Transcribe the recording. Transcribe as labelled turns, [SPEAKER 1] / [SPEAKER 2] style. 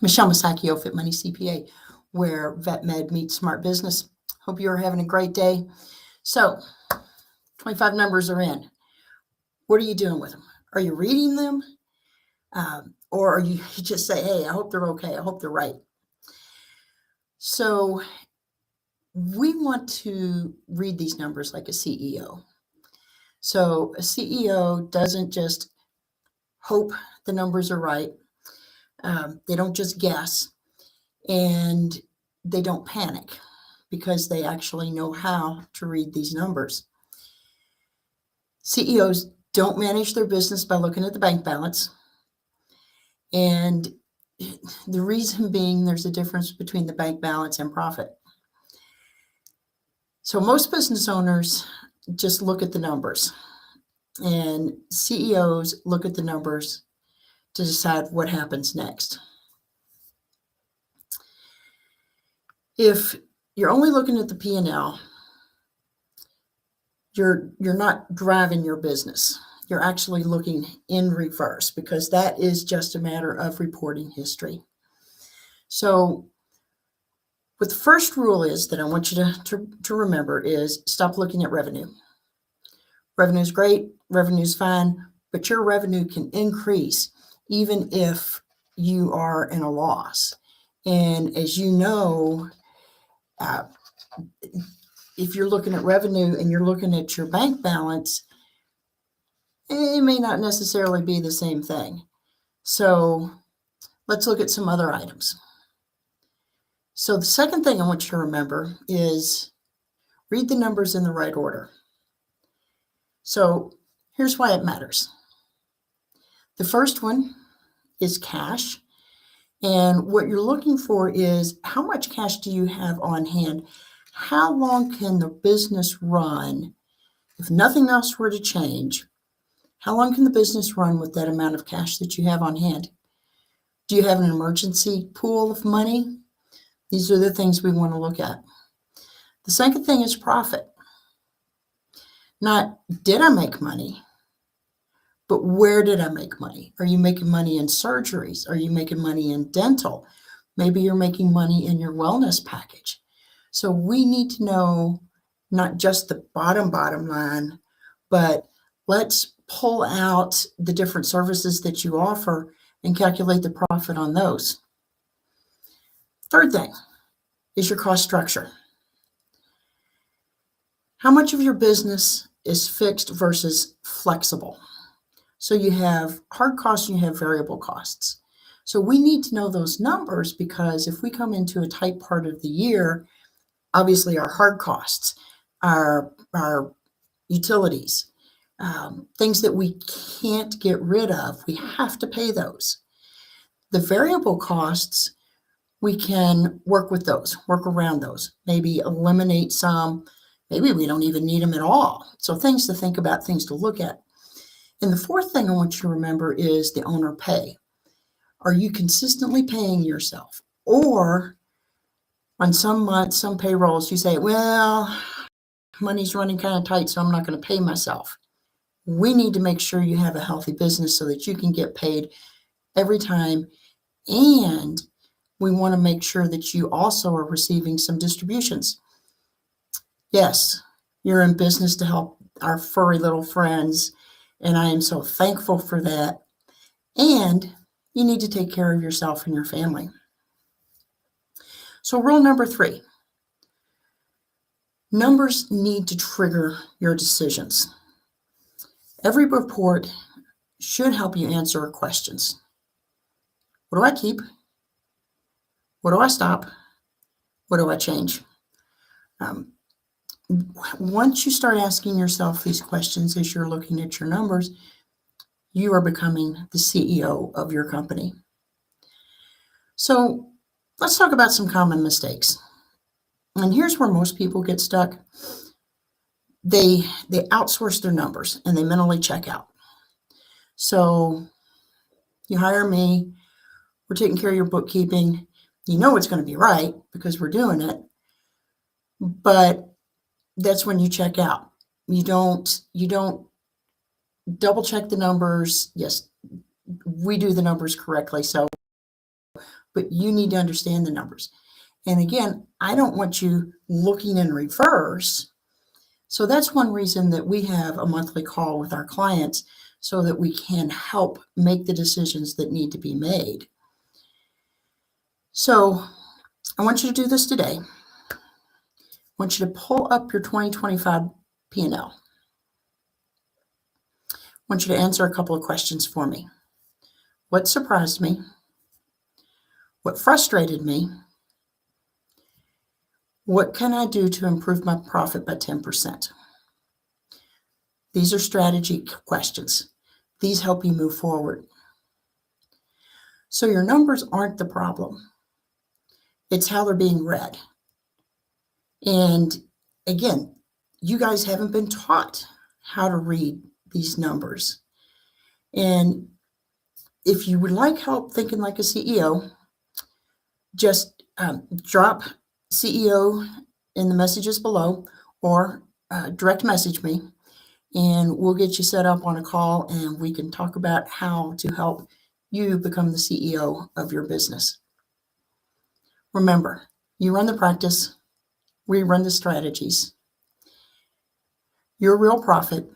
[SPEAKER 1] Michelle Masacchio, Fit Money CPA, where Vet Med meets smart business. Hope you're having a great day. So 25 numbers are in. What are you doing with them? Are you reading them? Or are you just say, hey, I hope they're okay. I hope they're right. So we want to read these numbers like a CEO. So a CEO doesn't just hope the numbers are right. They don't just guess, and they don't panic because they actually know how to read these numbers. CEOs don't manage their business by looking at the bank balance. And the reason being, there's a difference between the bank balance and profit. So most business owners just look at the numbers, and CEOs look at the numbers to decide what happens next. If you're only looking at the P&L, you're not driving your business. You're actually looking in reverse, because that is just a matter of reporting history. So what the first rule is that I want you to remember is stop looking at revenue. Revenue is great, revenue is fine, but your revenue can increase even if you are in a loss. And as you know, if you're looking at revenue and you're looking at your bank balance, it may not necessarily be the same thing. So let's look at some other items. So the second thing I want you to remember is read the numbers in the right order. So here's why it matters. The first one is cash. And what you're looking for is how much cash do you have on hand? How long can the business run if nothing else were to change? How long can the business run with that amount of cash that you have on hand? Do you have an emergency pool of money? These are the things we want to look at. The second thing is profit. Not did I make money, but where did I make money? Are you making money in surgeries? Are you making money in dental? Maybe you're making money in your wellness package. So we need to know not just the bottom line, but let's pull out the different services that you offer and calculate the profit on those. Third thing is your cost structure. How much of your business is fixed versus flexible? So you have hard costs and you have variable costs. So we need to know those numbers, because if we come into a tight part of the year, obviously our hard costs, our utilities, things that we can't get rid of, we have to pay those. The variable costs, we can work with those, work around those, maybe eliminate some, maybe we don't even need them at all. So things to think about, things to look at. And the fourth thing I want you to remember is the owner pay. Are you consistently paying yourself? Or on some months, some payrolls, you say, well, money's running kind of tight, so I'm not going to pay myself. We need to make sure you have a healthy business so that you can get paid every time. And we want to make sure that you also are receiving some distributions. Yes, you're in business to help our furry little friends, and I am so thankful for that. And you need to take care of yourself and your family. So rule number 3, numbers need to trigger your decisions. Every report should help you answer questions. What do I keep? What do I stop? What do I change? Once you start asking yourself these questions as you're looking at your numbers, you are becoming the CEO of your company. So let's talk about some common mistakes. And here's where most people get stuck. They outsource their numbers and they mentally check out. So you hire me, we're taking care of your bookkeeping. You know it's going to be right because we're doing it. But that's when you check out. You don't double check the numbers. Yes, we do the numbers correctly. So but you need to understand the numbers. And again, I don't want you looking in reverse. So that's one reason that we have a monthly call with our clients, so that we can help make the decisions that need to be made. So I want you to do this today. I want you to pull up your 2025 P&L. I want you to answer a couple of questions for me. What surprised me? What frustrated me? What can I do to improve my profit by 10%? These are strategy questions. These help you move forward. So your numbers aren't the problem. It's how they're being read. And again, you guys haven't been taught how to read these numbers. And if you would like help thinking like a CEO, just drop CEO in the messages below, or direct message me, and we'll get you set up on a call, and we can talk about how to help you become the CEO of your business. Remember, you run the practice, we run the strategies. Your real profit